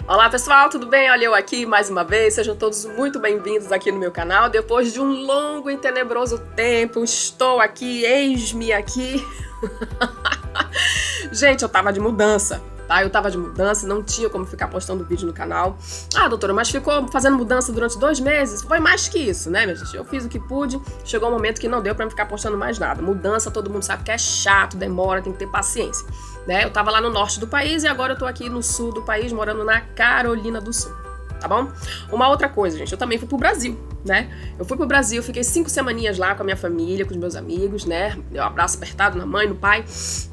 Olá pessoal, tudo bem? Olha eu aqui mais uma vez, sejam todos muito bem-vindos aqui no meu canal. Depois de um longo e tenebroso tempo, estou aqui, eis-me aqui. Gente, eu tava de mudança, tá? Eu tava de mudança, não tinha como ficar postando vídeo no canal. Ah, doutora, mas ficou fazendo mudança durante 2 meses? Foi mais que isso, né, minha gente? Eu fiz o que pude, chegou um momento que não deu pra ficar postando mais nada. Mudança, todo mundo sabe que é chato, demora, tem que ter paciência. Né? Eu tava lá no norte do país e agora eu tô aqui no sul do país, morando na Carolina do Sul, tá bom? Uma outra coisa, gente, eu também fui pro Brasil, né? Eu fui pro Brasil, fiquei 5 semaninhas lá com a minha família, com os meus amigos, né? Deu um abraço apertado na mãe, no pai,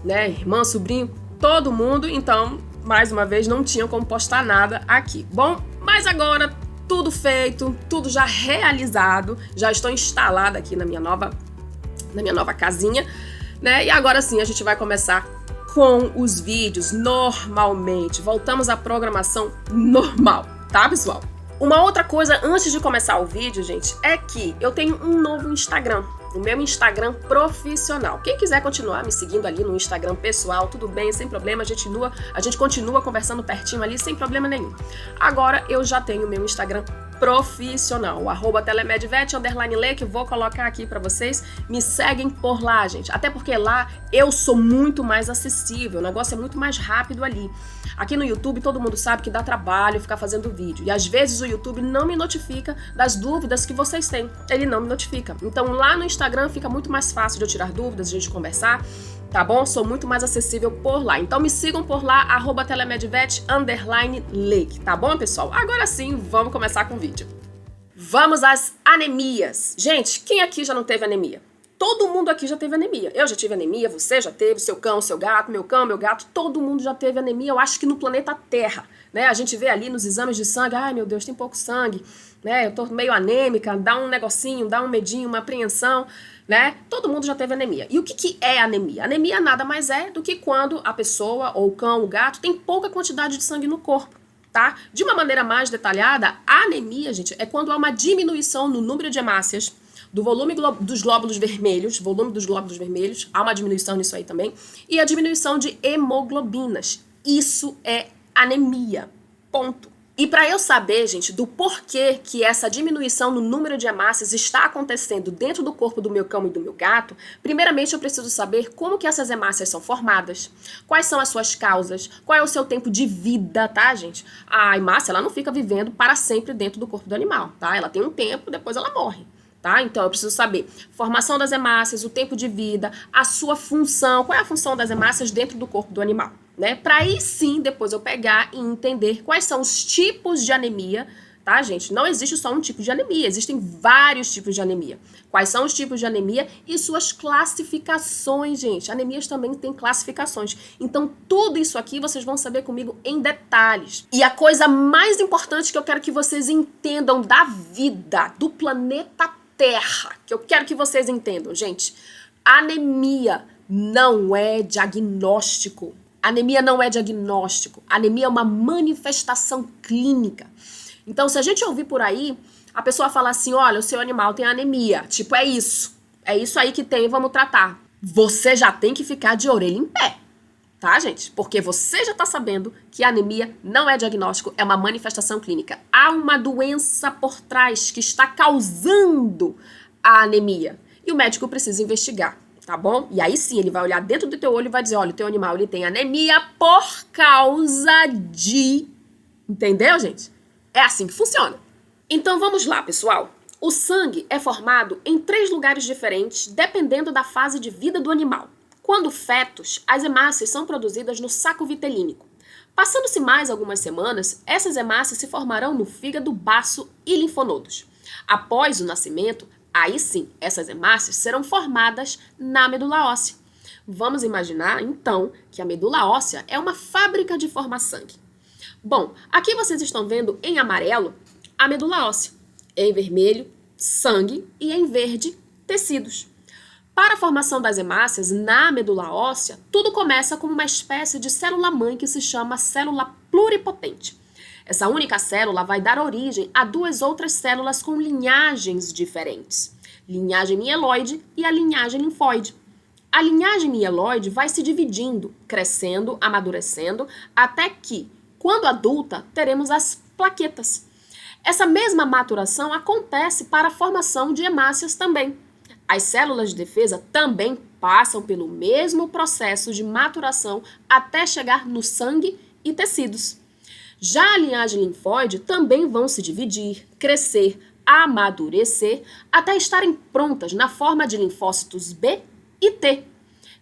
né? Irmã, sobrinho, todo mundo. Então, mais uma vez, não tinha como postar nada aqui. Bom, mas agora tudo feito, tudo já realizado, já estou instalada aqui na minha nova casinha, né? E agora sim a gente vai começar com os vídeos normalmente. Voltamos à programação normal, tá, pessoal? Uma outra coisa antes de começar o vídeo, gente, é que eu tenho um novo Instagram, o meu Instagram profissional. Quem quiser continuar me seguindo ali no Instagram pessoal, tudo bem, sem problema, a gente continua conversando pertinho ali, sem problema nenhum. Agora eu já tenho o meu Instagram profissional, o @telemedvet_lê, que vou colocar aqui pra vocês. Me seguem por lá, gente. Até porque lá eu sou muito mais acessível, o negócio é muito mais rápido ali. Aqui no YouTube todo mundo sabe que dá trabalho ficar fazendo vídeo. E às vezes o YouTube não me notifica das dúvidas que vocês têm. Ele não me notifica. Então lá no Instagram fica muito mais fácil de eu tirar dúvidas, de a gente conversar. Tá bom? Sou muito mais acessível por lá. Então me sigam por lá, @telemedvet_lê, tá bom, pessoal? Agora sim, vamos começar com o vídeo. Vamos às anemias. Gente, quem aqui já não teve anemia? Todo mundo aqui já teve anemia. Eu já tive anemia, você já teve, seu cão, seu gato, meu cão, meu gato, todo mundo já teve anemia, eu acho que no planeta Terra, né? A gente vê ali nos exames de sangue, ai meu Deus, tem pouco sangue, né? Eu tô meio anêmica, dá um negocinho, dá um medinho, uma apreensão, né? Todo mundo já teve anemia. E o que é anemia? Anemia nada mais é do que quando a pessoa, ou o cão, o gato, tem pouca quantidade de sangue no corpo, tá? De uma maneira mais detalhada, a anemia, gente, é quando há uma diminuição no número de hemácias, do volume dos glóbulos vermelhos, há uma diminuição nisso aí também, e a diminuição de hemoglobinas. Isso é anemia, ponto. E para eu saber, gente, do porquê que essa diminuição no número de hemácias está acontecendo dentro do corpo do meu cão e do meu gato, primeiramente eu preciso saber como que essas hemácias são formadas, quais são as suas causas, qual é o seu tempo de vida, tá, gente? A hemácia, ela não fica vivendo para sempre dentro do corpo do animal, tá? Ela tem um tempo, depois ela morre. Tá? Então, eu preciso saber formação das hemácias, o tempo de vida, a sua função, qual é a função das hemácias dentro do corpo do animal, né? Para aí sim, depois eu pegar e entender quais são os tipos de anemia, tá, gente? Não existe só um tipo de anemia, existem vários tipos de anemia. Quais são os tipos de anemia e suas classificações, gente? Anemias também têm classificações. Então, tudo isso aqui vocês vão saber comigo em detalhes. E a coisa mais importante que eu quero que vocês entendam da vida, do planeta Terra, que eu quero que vocês entendam, gente. Anemia não é diagnóstico. Anemia não é diagnóstico. Anemia é uma manifestação clínica. Então, se a gente ouvir por aí, a pessoa fala assim, olha, o seu animal tem anemia. Tipo, é isso aí que tem, vamos tratar. Você já tem que ficar de orelha em pé, tá, gente? Porque você já tá sabendo que a anemia não é diagnóstico, é uma manifestação clínica. Há uma doença por trás que está causando a anemia. E o médico precisa investigar, tá bom? E aí sim, ele vai olhar dentro do teu olho e vai dizer, olha, o teu animal ele tem anemia por causa de... Entendeu, gente? É assim que funciona. Então vamos lá, pessoal. O sangue é formado em 3 lugares diferentes, dependendo da fase de vida do animal. Quando fetos, as hemácias são produzidas no saco vitelínico. Passando-se mais algumas semanas, essas hemácias se formarão no fígado, baço e linfonodos. Após o nascimento, aí sim, essas hemácias serão formadas na medula óssea. Vamos imaginar, então, que a medula óssea é uma fábrica de formar sangue. Bom, aqui vocês estão vendo em amarelo a medula óssea, em vermelho, sangue e em verde, tecidos. Para a formação das hemácias na medula óssea, tudo começa com uma espécie de célula-mãe que se chama célula pluripotente. Essa única célula vai dar origem a 2 outras células com linhagens diferentes, linhagem mieloide e a linhagem linfóide. A linhagem mieloide vai se dividindo, crescendo, amadurecendo, até que, Quando adulta, teremos as plaquetas. Essa mesma maturação acontece para a formação de hemácias também. As células de defesa também passam pelo mesmo processo de maturação até chegar no sangue e tecidos. Já a linhagem linfóide também vão se dividir, crescer, amadurecer, até estarem prontas na forma de linfócitos B e T.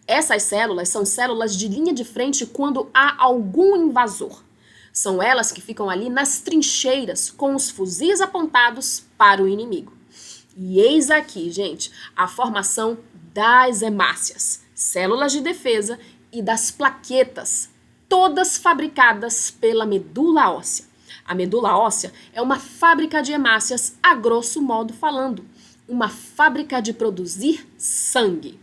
Essas células são células de linha de frente quando há algum invasor. São elas que ficam ali nas trincheiras, com os fuzis apontados para o inimigo. E eis aqui, gente, a formação das hemácias, células de defesa e das plaquetas, todas fabricadas pela medula óssea. A medula óssea é uma fábrica de hemácias, a grosso modo falando, uma fábrica de produzir sangue.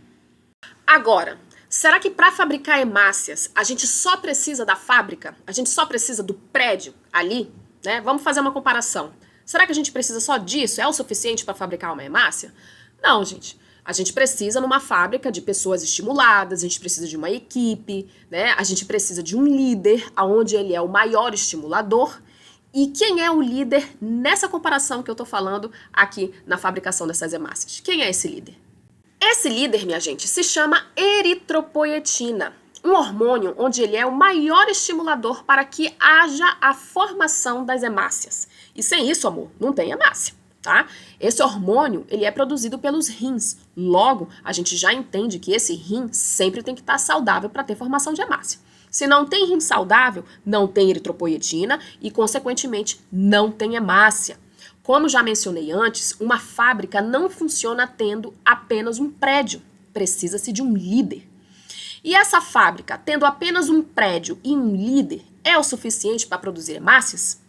Agora, será que para fabricar hemácias a gente só precisa da fábrica? A gente só precisa do prédio ali? Né? Vamos fazer uma comparação. Será que a gente precisa só disso? É o suficiente para fabricar uma hemácia? Não, gente. A gente precisa numa fábrica de pessoas estimuladas, a gente precisa de uma equipe, né? A gente precisa de um líder, onde ele é o maior estimulador. E quem é o líder nessa comparação que eu estou falando aqui na fabricação dessas hemácias? Quem é esse líder? Esse líder, minha gente, se chama eritropoetina, um hormônio onde ele é o maior estimulador para que haja a formação das hemácias. E sem isso, amor, não tem hemácia, tá? Esse hormônio, ele é produzido pelos rins. Logo, a gente já entende que esse rim sempre tem que estar saudável para ter formação de hemácia. Se não tem rim saudável, não tem eritropoetina e, consequentemente, não tem hemácia. Como já mencionei antes, uma fábrica não funciona tendo apenas um prédio. Precisa-se de um líder. E essa fábrica, tendo apenas um prédio e um líder, é o suficiente para produzir hemácias?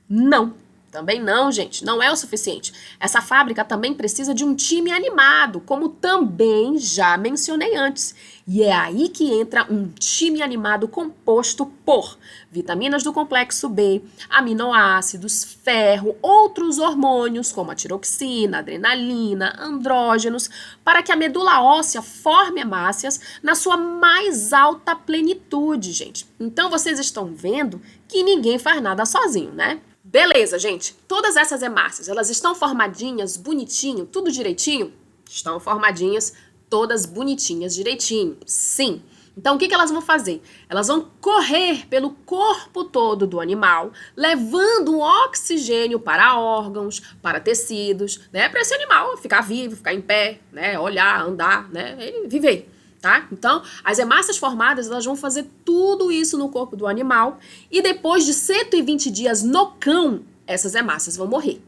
Não. Também não, gente, não é o suficiente. Essa fábrica também precisa de um time animado, como também já mencionei antes. E é aí que entra um time animado composto por vitaminas do complexo B, aminoácidos, ferro, outros hormônios como a tiroxina, adrenalina, andrógenos, para que a medula óssea forme hemácias na sua mais alta plenitude, gente. Então vocês estão vendo que ninguém faz nada sozinho, né? Beleza, gente. Todas essas hemácias, elas estão formadinhas, bonitinho, tudo direitinho? Estão formadinhas, todas bonitinhas, direitinho. Sim. Então, o que elas vão fazer? Elas vão correr pelo corpo todo do animal, levando oxigênio para órgãos, para tecidos, né? Para esse animal ficar vivo, ficar em pé, né? Olhar, andar, né? Ele viver. Tá? Então, as hemácias formadas, elas vão fazer tudo isso no corpo do animal e depois de 120 dias no cão, essas hemácias vão morrer.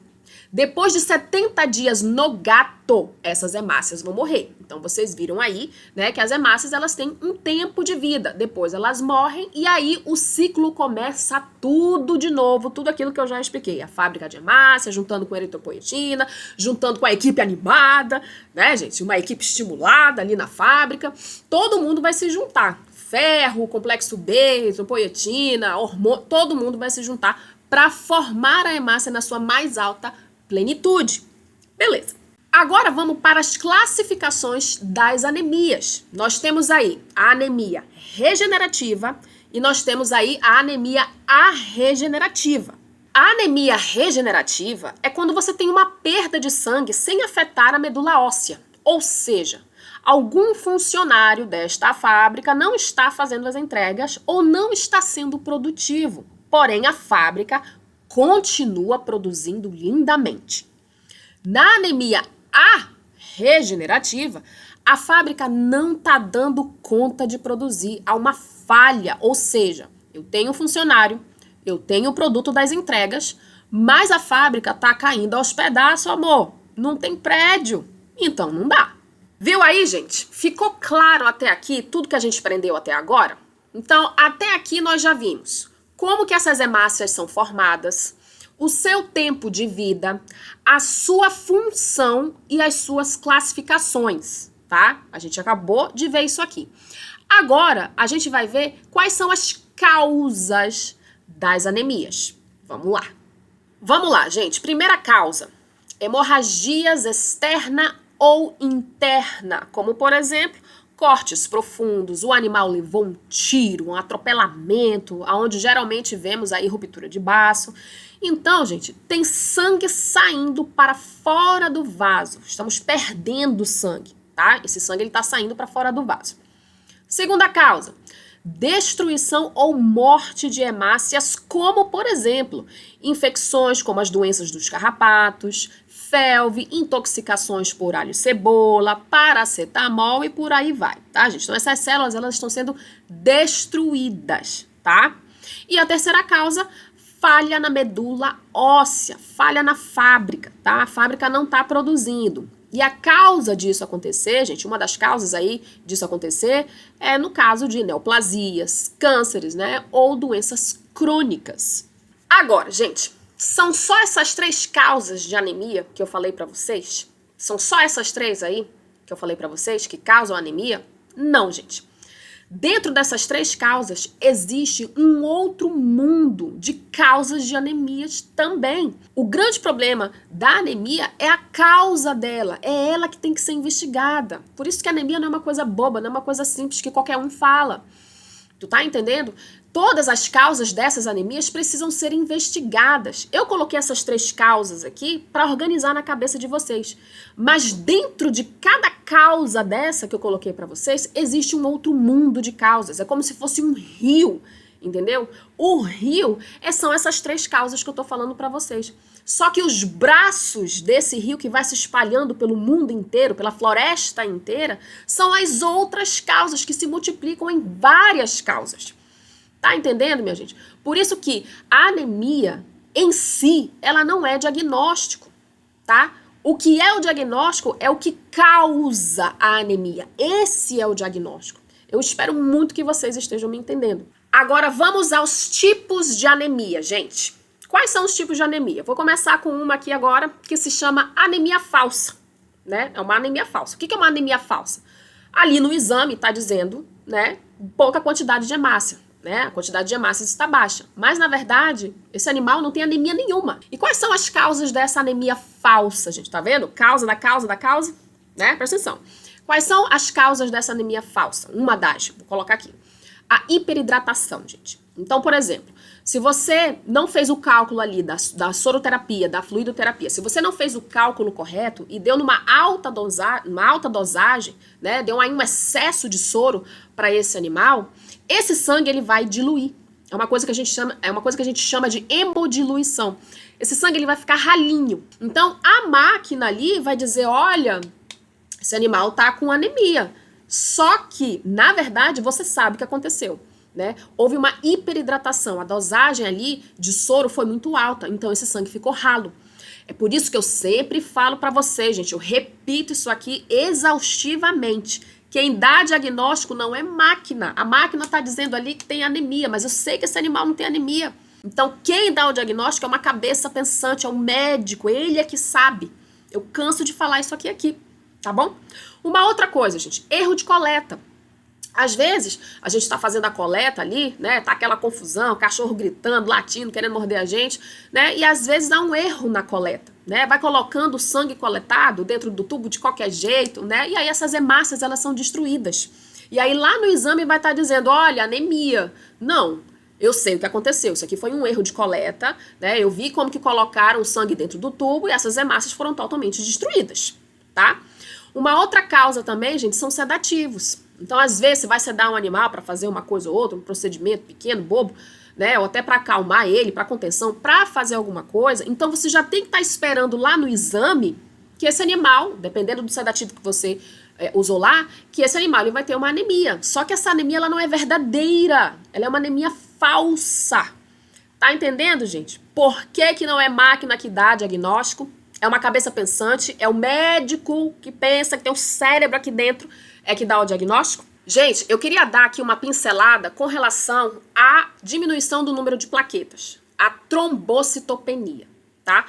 Depois de 70 dias no gato, essas hemácias vão morrer. Então, vocês viram aí, né, que as hemácias, elas têm um tempo de vida. Depois elas morrem e aí o ciclo começa tudo de novo, tudo aquilo que eu já expliquei. A fábrica de hemácia, juntando com a eritropoetina, juntando com a equipe animada, né, gente? Uma equipe estimulada ali na fábrica. Todo mundo vai se juntar. Ferro, complexo B, eritropoetina, hormônio, todo mundo vai se juntar para formar a hemácia na sua mais alta plenitude. Beleza. Agora vamos para as classificações das anemias. Nós temos aí a anemia regenerativa e nós temos aí a anemia arregenerativa. A anemia regenerativa é quando você tem uma perda de sangue sem afetar a medula óssea. Ou seja, algum funcionário desta fábrica não está fazendo as entregas ou não está sendo produtivo. Porém, a fábrica continua produzindo lindamente. Na anemia regenerativa, a fábrica não está dando conta de produzir. Há uma falha, ou seja, eu tenho um funcionário, eu tenho o produto das entregas, mas a fábrica está caindo aos pedaços, amor. Não tem prédio, então não dá. Viu aí, gente? Ficou claro até aqui tudo que a gente aprendeu até agora? Então, até aqui nós já vimos como que essas hemácias são formadas, o seu tempo de vida, a sua função e as suas classificações, tá? A gente acabou de ver isso aqui. Agora, a gente vai ver quais são as causas das anemias. Vamos lá. Vamos lá, gente. Primeira causa, hemorragias externa ou interna, como, por exemplo, cortes profundos, o animal levou um tiro, um atropelamento, aonde geralmente vemos aí ruptura de baço. Então, gente, tem sangue saindo para fora do vaso. Estamos perdendo sangue, tá? Esse sangue ele está saindo para fora do vaso. Segunda causa, destruição ou morte de hemácias, como, por exemplo, infecções como as doenças dos carrapatos, felve, intoxicações por alho e cebola, paracetamol e por aí vai, tá, gente? Então, essas células, elas estão sendo destruídas, tá? E a terceira causa, falha na medula óssea, falha na fábrica, tá? A fábrica não está produzindo. E a causa disso acontecer, gente, uma das causas aí disso acontecer é no caso de neoplasias, cânceres, né? Ou doenças crônicas. Agora, gente, são só essas 3 causas de anemia que eu falei pra vocês? São só essas 3 aí que eu falei pra vocês que causam anemia? Não, gente. Dentro dessas 3 causas, existe um outro mundo de causas de anemias também. O grande problema da anemia é a causa dela, é ela que tem que ser investigada. Por isso que a anemia não é uma coisa boba, não é uma coisa simples que qualquer um fala. Tu tá entendendo? Todas as causas dessas anemias precisam ser investigadas. Eu coloquei essas 3 causas aqui para organizar na cabeça de vocês. Mas dentro de cada causa dessa que eu coloquei para vocês, existe um outro mundo de causas. É como se fosse um rio, entendeu? O rio são essas 3 causas que eu tô falando para vocês. Só que os braços desse rio que vai se espalhando pelo mundo inteiro, pela floresta inteira, são as outras causas que se multiplicam em várias causas. Tá entendendo, minha gente? Por isso que a anemia em si, ela não é diagnóstico, tá? O que é o diagnóstico é o que causa a anemia. Esse é o diagnóstico. Eu espero muito que vocês estejam me entendendo. Agora vamos aos tipos de anemia, gente. Quais são os tipos de anemia? Vou começar com uma aqui agora que se chama anemia falsa, né? É uma anemia falsa. O que é uma anemia falsa? Ali no exame está dizendo, né, pouca quantidade de hemácia, né? A quantidade de hemácias está baixa. Mas, na verdade, esse animal não tem anemia nenhuma. E quais são as causas dessa anemia falsa, gente? Tá vendo? Causa da causa da causa, né? Presta atenção. Quais são as causas dessa anemia falsa? Uma das, vou colocar aqui. A hiperidratação, gente. Então, por exemplo, se você não fez o cálculo ali da soroterapia, da fluidoterapia, se você não fez o cálculo correto e deu numa alta dosagem, né, deu aí um excesso de soro para esse animal, esse sangue ele vai diluir. É uma coisa que a gente chama de hemodiluição. Esse sangue ele vai ficar ralinho. Então, a máquina ali vai dizer, olha, esse animal tá com anemia. Só que, na verdade, você sabe o que aconteceu, né? Houve uma hiperidratação, a dosagem ali de soro foi muito alta, então esse sangue ficou ralo. É por isso que eu sempre falo pra vocês, gente, eu repito isso aqui exaustivamente. Quem dá diagnóstico não é máquina. A máquina tá dizendo ali que tem anemia, mas eu sei que esse animal não tem anemia. Então, quem dá o diagnóstico é uma cabeça pensante, é o médico, ele é que sabe. Eu canso de falar isso aqui, tá bom? Uma outra coisa, gente, erro de coleta. Às vezes, a gente tá fazendo a coleta ali, né, tá aquela confusão, cachorro gritando, latindo, querendo morder a gente, né, e às vezes dá um erro na coleta, né, vai colocando o sangue coletado dentro do tubo de qualquer jeito, né, e aí essas hemácias, elas são destruídas. E aí lá no exame vai estar dizendo, olha, anemia. Não, eu sei o que aconteceu, isso aqui foi um erro de coleta, né, eu vi como que colocaram o sangue dentro do tubo e essas hemácias foram totalmente destruídas, tá? Uma outra causa também, gente, são sedativos. Então, às vezes, você vai sedar um animal para fazer uma coisa ou outra, um procedimento pequeno, bobo, né? Ou até para acalmar ele, para contenção, para fazer alguma coisa. Então, você já tem que estar esperando lá no exame que esse animal, dependendo do sedativo que você usou lá, que esse animal ele vai ter uma anemia. Só que essa anemia ela não é verdadeira. Ela é uma anemia falsa. Tá entendendo, gente? Por que que não é máquina que dá diagnóstico? É uma cabeça pensante, é o médico que pensa, que tem um cérebro aqui dentro, é que dá o diagnóstico. Gente, eu queria dar aqui uma pincelada com relação à diminuição do número de plaquetas, a trombocitopenia, tá?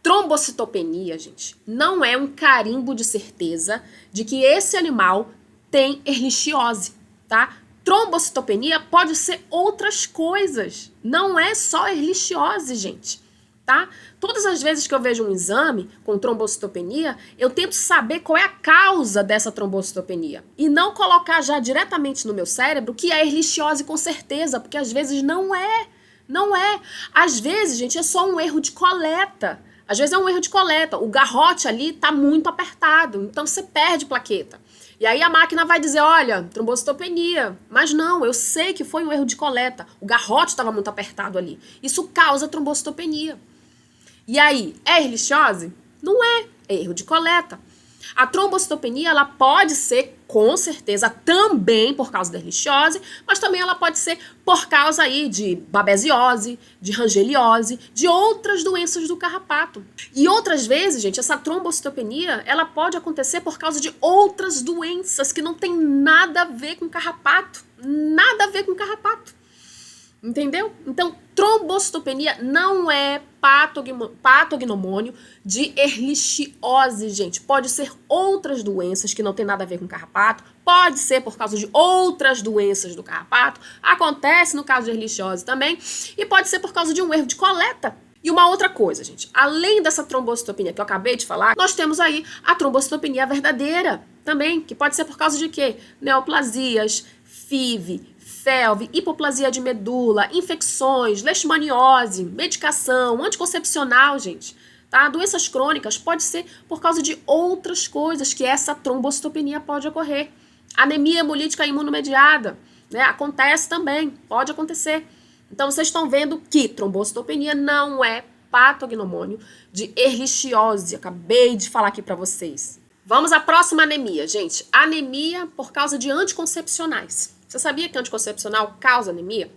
Trombocitopenia, gente, não é um carimbo de certeza de que esse animal tem erlichiose, tá? Trombocitopenia pode ser outras coisas, não é só erlichiose, gente. tá? Todas as vezes que eu vejo um exame com trombocitopenia, eu tento saber qual é a causa dessa trombocitopenia e não colocar já diretamente no meu cérebro que é erlichiose com certeza, porque às vezes não é. Não é. Às vezes, gente, é só um erro de coleta. Às vezes é um erro de coleta. O garrote ali tá muito apertado, então você perde plaqueta. E aí a máquina vai dizer, olha, trombocitopenia. Mas não, eu sei que foi um erro de coleta. O garrote estava muito apertado ali. Isso causa trombocitopenia. E aí, é erlichiose? Não é. É erro de coleta. A trombocitopenia, ela pode ser, com certeza, também por causa da erlichiose, mas também ela pode ser por causa aí de babesiose, de rangeliose, de outras doenças do carrapato. E outras vezes, gente, essa trombocitopenia, ela pode acontecer por causa de outras doenças que não tem nada a ver com carrapato. Nada a ver com carrapato. Entendeu? Então, trombocitopenia não é patognomônio de erlichiose, gente. Pode ser outras doenças que não tem nada a ver com carrapato, pode ser por causa de outras doenças do carrapato, acontece no caso de erlichiose também, e pode ser por causa de um erro de coleta. E uma outra coisa, gente, além dessa trombocitopenia que eu acabei de falar, nós temos aí a trombocitopenia verdadeira também, que pode ser por causa de quê? Neoplasias, FIV, FeLV, hipoplasia de medula, infecções, leishmaniose, medicação, anticoncepcional, gente, tá? Doenças crônicas pode ser por causa de outras coisas que essa trombocitopenia pode ocorrer. Anemia hemolítica imunomediada, né? Acontece também, pode acontecer. Então vocês estão vendo que trombocitopenia não é patognomônio de erlichiose. Acabei de falar aqui para vocês. Vamos à próxima anemia, gente. Anemia por causa de anticoncepcionais. Você sabia que anticoncepcional causa anemia?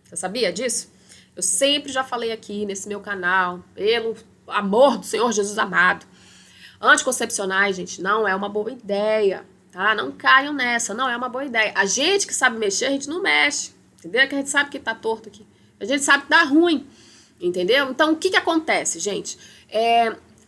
Você sabia disso? Eu sempre já falei aqui nesse meu canal, pelo amor do Senhor Jesus amado. Anticoncepcionais, gente, não é uma boa ideia, tá? Não caiam nessa, não é uma boa ideia. A gente que sabe mexer, a gente não mexe, entendeu? Que a gente sabe que tá torto aqui. A gente sabe que dá ruim, entendeu? Então, o que acontece, gente?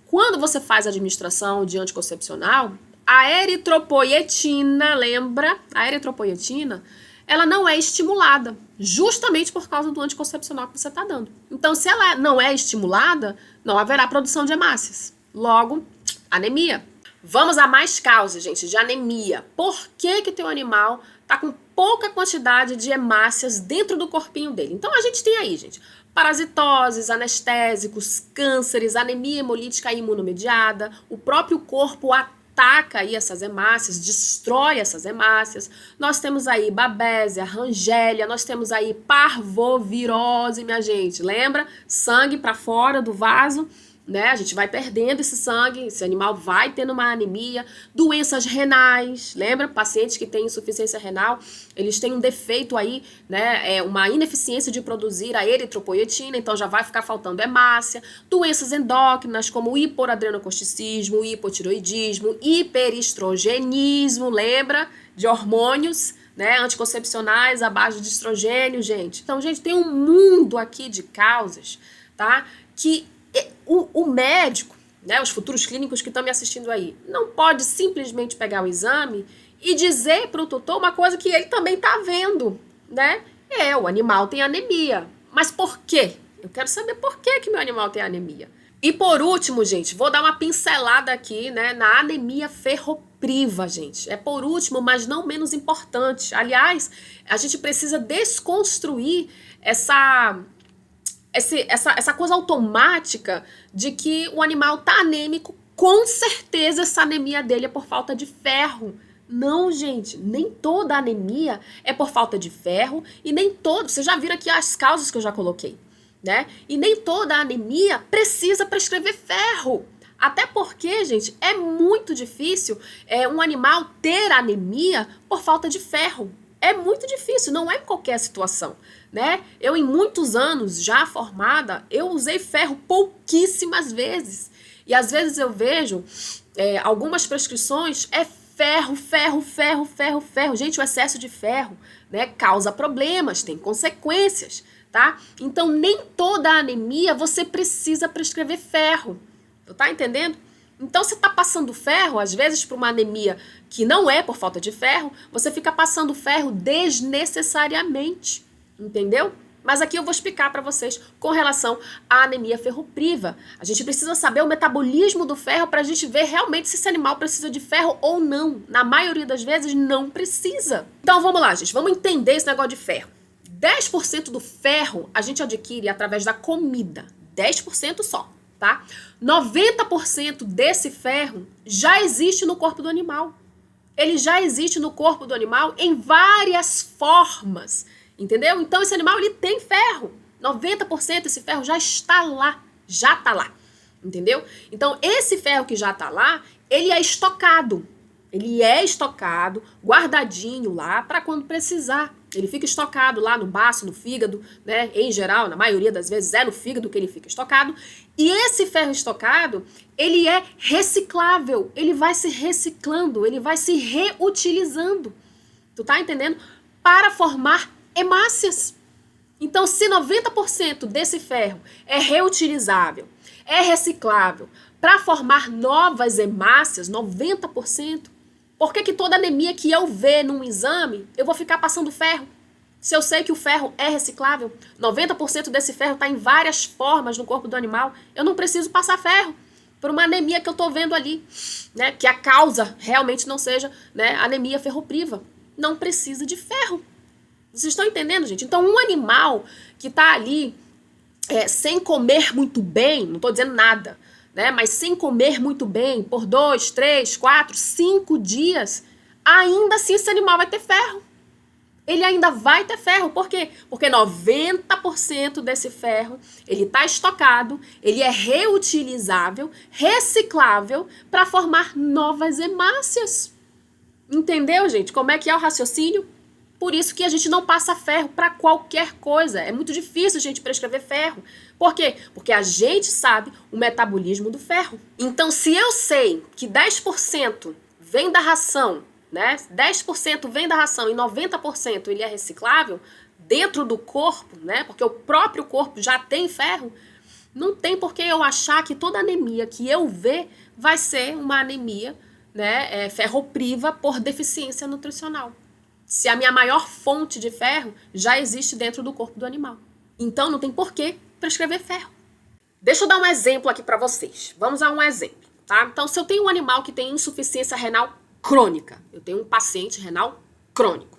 Quando você faz a administração de anticoncepcional, a eritropoietina, lembra? A eritropoietina, ela não é estimulada, justamente por causa do anticoncepcional que você está dando. Então, se ela não é estimulada, não haverá produção de hemácias. Logo, anemia. Vamos a mais causas, gente, de anemia. Por que que teu animal está com pouca quantidade de hemácias dentro do corpinho dele? Então, a gente tem aí, gente, parasitoses, anestésicos, cânceres, anemia hemolítica imunomediada, o próprio corpo ataca aí essas hemácias, destrói essas hemácias. Nós temos aí babésia, rangélia, nós temos aí parvovirose, minha gente. Lembra? Sangue para fora do vaso, né? A gente vai perdendo esse sangue, esse animal vai tendo uma anemia. Doenças renais, lembra? Pacientes que têm insuficiência renal, eles têm um defeito aí, né? Uma ineficiência de produzir a eritropoietina, então já vai ficar faltando hemácia. Doenças endócrinas, como o hiporadrenocorticismo, hipotiroidismo, hiperestrogenismo, lembra? De hormônios, né? Anticoncepcionais à base de estrogênio, gente. Então, gente, tem um mundo aqui de causas, tá? Que o médico, né, os futuros clínicos que estão me assistindo aí, não pode simplesmente pegar o exame e dizer para o tutor uma coisa que ele também está vendo, né? O animal tem anemia. Mas por quê? Eu quero saber por que meu animal tem anemia. E por último, gente, vou dar uma pincelada aqui, né, na anemia ferropriva, gente. É por último, mas não menos importante. Aliás, a gente precisa desconstruir essa coisa automática de que o animal tá anêmico, com certeza essa anemia dele é por falta de ferro. Não, gente, nem toda anemia é por falta de ferro e nem todo, vocês já viram aqui as causas que eu já coloquei, né? E nem toda anemia precisa prescrever ferro. Até porque, gente, é muito difícil um animal ter anemia por falta de ferro. É muito difícil, não é em qualquer situação, né? Eu, em muitos anos já formada, eu usei ferro pouquíssimas vezes. E às vezes eu vejo algumas prescrições, ferro. Gente, o excesso de ferro, né, causa problemas, tem consequências, tá? Então, nem toda anemia você precisa prescrever ferro. Tu tá entendendo? Então, você tá passando ferro, às vezes, para uma anemia que não é por falta de ferro, você fica passando ferro desnecessariamente, entendeu? Mas aqui eu vou explicar para vocês com relação à anemia ferropriva. A gente precisa saber o metabolismo do ferro para a gente ver realmente se esse animal precisa de ferro ou não. Na maioria das vezes, não precisa. Então vamos lá, gente. Vamos entender esse negócio de ferro. 10% do ferro a gente adquire através da comida. 10% só, tá? 90% desse ferro já existe no corpo do animal. Ele já existe no corpo do animal em várias formas. Entendeu? Então esse animal ele tem ferro. 90% desse ferro já está lá. Já está lá. Entendeu? Então esse ferro que já está lá, ele é estocado. Ele é estocado, guardadinho lá para quando precisar. Ele fica estocado lá no baço, no fígado, né? Em geral, na maioria das vezes é no fígado que ele fica estocado. E esse ferro estocado, ele é reciclável. Ele vai se reciclando, ele vai se reutilizando. Tu tá entendendo? Para formar hemácias. Então, se 90% desse ferro é reutilizável, é reciclável, para formar novas hemácias, 90%, por que toda anemia que eu ver num exame, eu vou ficar passando ferro? Se eu sei que o ferro é reciclável, 90% desse ferro está em várias formas no corpo do animal, eu não preciso passar ferro por uma anemia que eu estou vendo ali, né? Que a causa realmente não seja, né, anemia ferropriva. Não precisa de ferro. Vocês estão entendendo, gente? Então, um animal que está ali sem comer muito bem, não estou dizendo nada, né? Mas sem comer muito bem por 2, 3, 4, 5 dias, ainda assim esse animal vai ter ferro. Ele ainda vai ter ferro. Por quê? Porque 90% desse ferro, ele está estocado, ele é reutilizável, reciclável para formar novas hemácias. Entendeu, gente? Como é que é o raciocínio? Por isso que a gente não passa ferro para qualquer coisa. É muito difícil a gente prescrever ferro. Por quê? Porque a gente sabe o metabolismo do ferro. Então, se eu sei que 10% vem da ração, né? 10% vem da ração e 90% ele é reciclável dentro do corpo, né? Porque o próprio corpo já tem ferro. Não tem por que eu achar que toda anemia que eu ver vai ser uma anemia, né, ferropriva por deficiência nutricional. Se a minha maior fonte de ferro já existe dentro do corpo do animal. Então não tem por que prescrever ferro. Deixa eu dar um exemplo aqui para vocês. Vamos a um exemplo, tá? Então, se eu tenho um animal que tem insuficiência renal crônica, eu tenho um paciente renal crônico,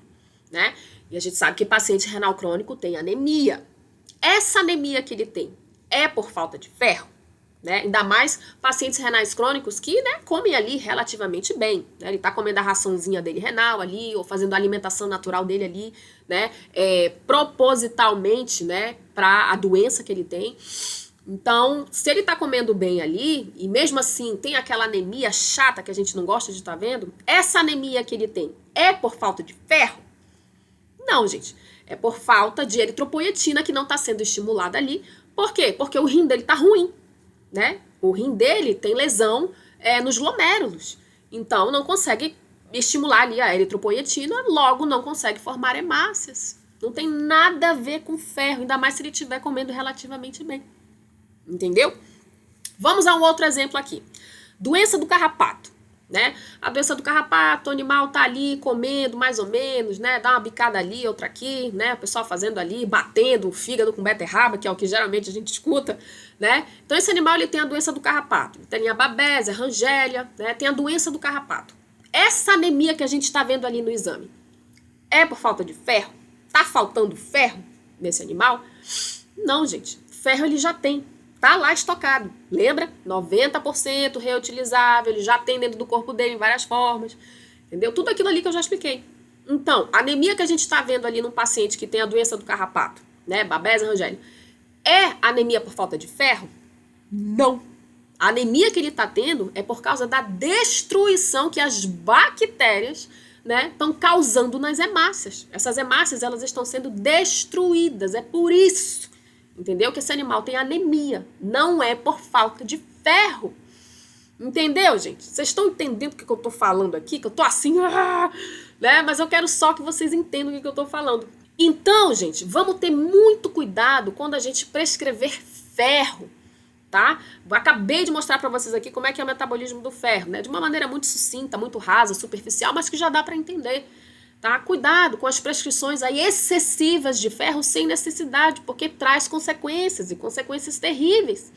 né? E a gente sabe que paciente renal crônico tem anemia. Essa anemia que ele tem é por falta de ferro? Né? Ainda mais pacientes renais crônicos que, né, comem ali relativamente bem, né? Ele está comendo a raçãozinha dele renal ali, ou fazendo a alimentação natural dele ali, né, propositalmente, né, para a doença que ele tem. Então, se ele está comendo bem ali, e mesmo assim tem aquela anemia chata que a gente não gosta de estar vendo, essa anemia que ele tem é por falta de ferro? Não, gente, é por falta de eritropoietina que não está sendo estimulada ali. Por quê? Porque o rim dele está ruim. Né? O rim dele tem lesão nos glomérulos, então não consegue estimular ali a eritropoietina, logo não consegue formar hemácias. Não tem nada a ver com ferro, ainda mais se ele estiver comendo relativamente bem. Entendeu? Vamos a um outro exemplo aqui. Doença do carrapato. Né? A doença do carrapato, o animal tá ali comendo mais ou menos, né? Dá uma bicada ali, outra aqui, né? O pessoal fazendo ali, batendo o fígado com beterraba, que é o que geralmente a gente escuta, né? Então esse animal ele tem a doença do carrapato, ele tem a babésia, a rangélia, né? Tem a doença do carrapato. Essa anemia que a gente está vendo ali no exame é por falta de ferro? Tá faltando ferro nesse animal? Não, gente. Ferro ele já tem. Tá lá estocado, lembra? 90% reutilizável, ele já tem dentro do corpo dele em várias formas, entendeu? Tudo aquilo ali que eu já expliquei. Então, a anemia que a gente está vendo ali num paciente que tem a doença do carrapato, né, babésia, rangélia, é anemia por falta de ferro? Não. A anemia que ele está tendo é por causa da destruição que as bactérias, né, estão causando nas hemácias. Essas hemácias, elas estão sendo destruídas, é por isso. Entendeu? Que esse animal tem anemia. Não é por falta de ferro. Entendeu, gente? Vocês estão entendendo o que eu tô falando aqui? Que eu tô assim, né? Mas eu quero só que vocês entendam o que eu tô falando. Então, gente, vamos ter muito cuidado quando a gente prescrever ferro, tá? Acabei de mostrar para vocês aqui como é que é o metabolismo do ferro, né? De uma maneira muito sucinta, muito rasa, superficial, mas que já dá para entender. tá? Cuidado com as prescrições aí excessivas de ferro sem necessidade, porque traz consequências e consequências terríveis,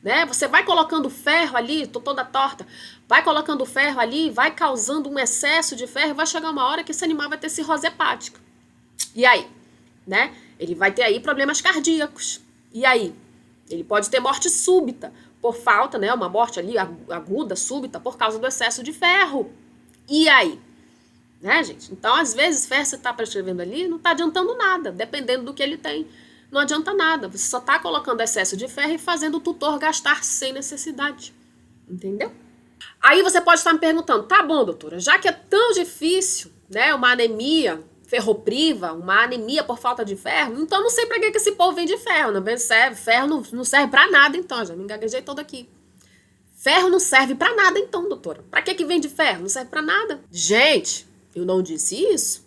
né? Você vai colocando ferro ali, tô toda torta, vai colocando ferro ali, vai causando um excesso de ferro, vai chegar uma hora que esse animal vai ter cirrose hepática. E aí, né? Ele vai ter aí problemas cardíacos. E aí? Ele pode ter morte súbita por falta, né? Uma morte ali aguda, súbita, por causa do excesso de ferro. E aí? Né, gente? Então, às vezes, ferro você está prescrevendo ali, não está adiantando nada, dependendo do que ele tem. Não adianta nada. Você só está colocando excesso de ferro e fazendo o tutor gastar sem necessidade. Entendeu? Aí você pode estar me perguntando, tá bom, doutora, já que é tão difícil, né, uma anemia ferropriva, uma anemia por falta de ferro, então não sei pra que esse povo vende ferro, não serve, ferro não serve pra nada, então, já me engaguejei todo aqui. Ferro não serve pra nada, então, doutora. Pra que vende ferro? Não serve pra nada. Gente, eu não disse isso,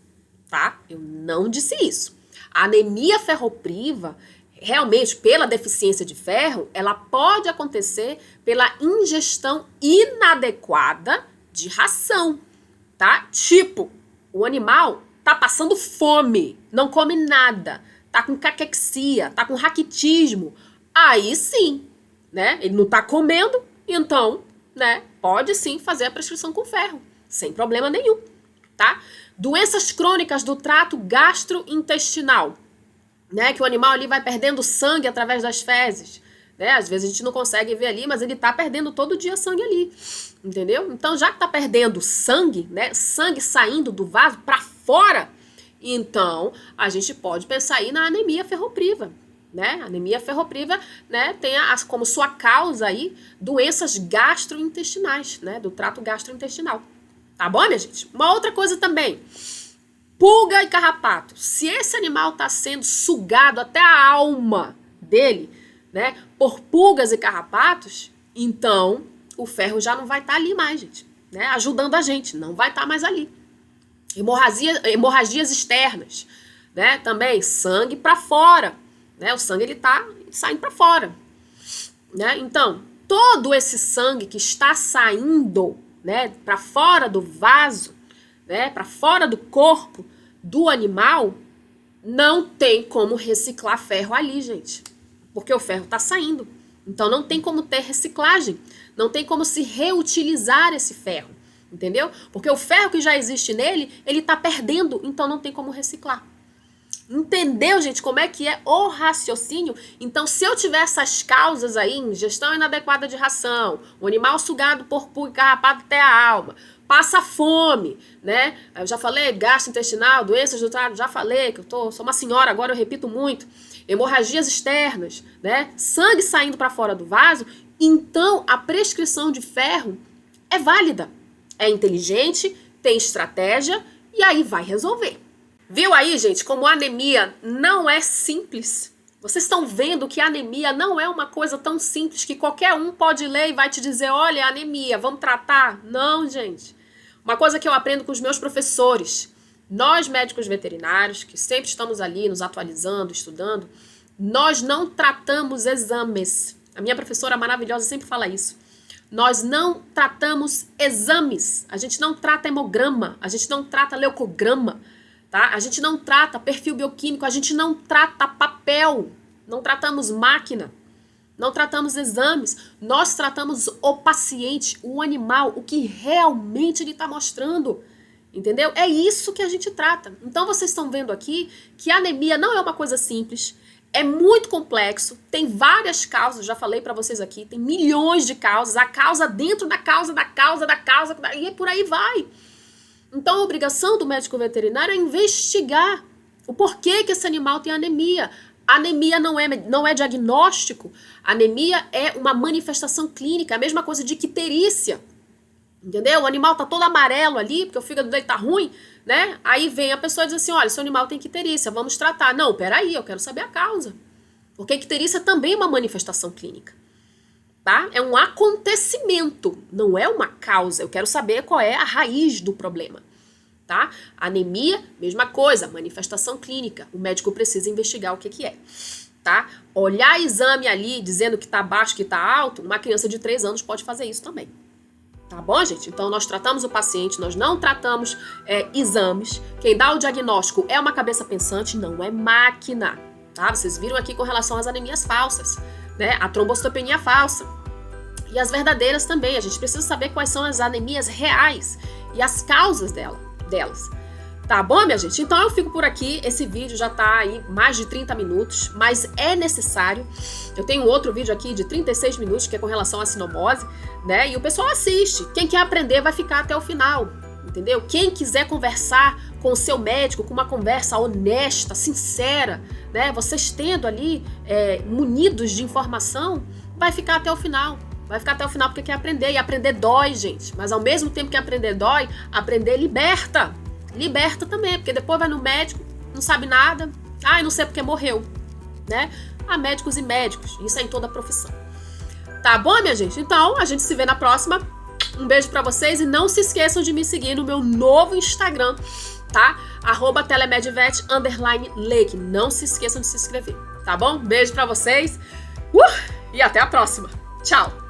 tá? Eu não disse isso. A anemia ferropriva, realmente, pela deficiência de ferro, ela pode acontecer pela ingestão inadequada de ração, tá? Tipo, o animal tá passando fome, não come nada, tá com caquexia, tá com raquitismo. Aí sim, né? Ele não tá comendo, então, né? Pode sim fazer a prescrição com ferro, sem problema nenhum, tá? Doenças crônicas do trato gastrointestinal, né? Que o animal ali vai perdendo sangue através das fezes, né? Às vezes a gente não consegue ver ali, mas ele tá perdendo todo dia sangue ali, entendeu? Então, já que tá perdendo sangue, né? Sangue saindo do vaso para fora, então a gente pode pensar aí na anemia ferropriva, né? A anemia ferropriva, né, tem como sua causa aí doenças gastrointestinais, né? Do trato gastrointestinal. Tá bom, minha gente? Uma outra coisa também. Pulga e carrapato. Se esse animal está sendo sugado até a alma dele, né, por pulgas e carrapatos, então o ferro já não vai estar ali mais, gente, né, ajudando a gente, não vai estar mais ali. Hemorragias externas, né, também sangue para fora, né, o sangue ele tá saindo para fora, né, então todo esse sangue que está saindo, né, para fora do vaso, né, para fora do corpo do animal, não tem como reciclar ferro ali, gente. Porque o ferro está saindo. Então não tem como ter reciclagem. Não tem como se reutilizar esse ferro. Entendeu? Porque o ferro que já existe nele, ele está perdendo. Então não tem como reciclar. Entendeu, gente, como é que é o raciocínio? Então, se eu tiver essas causas aí, ingestão inadequada de ração, o animal sugado por pulga e carrapato até a alma, passa fome, né? Eu já falei, gastrointestinal, doenças do trato, já falei, que sou uma senhora, agora eu repito muito. Hemorragias externas, né? Sangue saindo para fora do vaso. Então, a prescrição de ferro é válida, é inteligente, tem estratégia e aí vai resolver. Viu aí, gente, como a anemia não é simples? Vocês estão vendo que a anemia não é uma coisa tão simples que qualquer um pode ler e vai te dizer, olha, anemia, vamos tratar? Não, gente. Uma coisa que eu aprendo com os meus professores, nós médicos veterinários, que sempre estamos ali nos atualizando, estudando, nós não tratamos exames. A minha professora maravilhosa sempre fala isso. Nós não tratamos exames. A gente não trata hemograma, a gente não trata leucograma. Tá? A gente não trata perfil bioquímico, a gente não trata papel, não tratamos máquina, não tratamos exames, nós tratamos o paciente, o animal, o que realmente ele está mostrando, entendeu? É isso que a gente trata. Então vocês estão vendo aqui que a anemia não é uma coisa simples, é muito complexo, tem várias causas, já falei para vocês aqui, tem milhões de causas, a causa dentro da causa, e por aí vai. Então, a obrigação do médico veterinário é investigar o porquê que esse animal tem anemia. A anemia não é diagnóstico. A anemia é uma manifestação clínica, a mesma coisa de icterícia. Entendeu? O animal tá todo amarelo ali, porque o fígado dele tá ruim, né? Aí vem a pessoa e diz assim, olha, seu animal tem icterícia, vamos tratar. Não, peraí, eu quero saber a causa. Porque a icterícia também é uma manifestação clínica. Tá? É um acontecimento, não é uma causa. Eu quero saber qual é a raiz do problema. Tá? Anemia, mesma coisa, manifestação clínica. O médico precisa investigar o que é. Tá? Olhar exame ali dizendo que está baixo, que está alto, uma criança de 3 anos pode fazer isso também. Tá bom, gente? Então, nós tratamos o paciente, nós não tratamos exames. Quem dá o diagnóstico é uma cabeça pensante, não é máquina, tá? Vocês viram aqui com relação às anemias falsas, né? A trombocitopenia falsa. E as verdadeiras também. A gente precisa saber quais são as anemias reais e as causas delas. Tá bom, minha gente? Então eu fico por aqui. Esse vídeo já tá aí mais de 30 minutos, mas é necessário. Eu tenho outro vídeo aqui de 36 minutos, que é com relação à sinomose, né? E o pessoal assiste. Quem quer aprender vai ficar até o final, entendeu? Quem quiser conversar com o seu médico, com uma conversa honesta, sincera, né? Vocês tendo ali munidos de informação, vai ficar até o final. Vai ficar até o final porque quer aprender. E aprender dói, gente. Mas ao mesmo tempo que aprender dói, aprender liberta. Liberta também, porque depois vai no médico, não sabe nada. Ah, eu não sei porque morreu, né? Há médicos e médicos. Isso é em toda a profissão. Tá bom, minha gente? Então, a gente se vê na próxima. Um beijo pra vocês e não se esqueçam de me seguir no meu novo Instagram, tá? @telemedvet_Lake. Não se esqueçam de se inscrever, tá bom? Beijo pra vocês. E até a próxima. Tchau!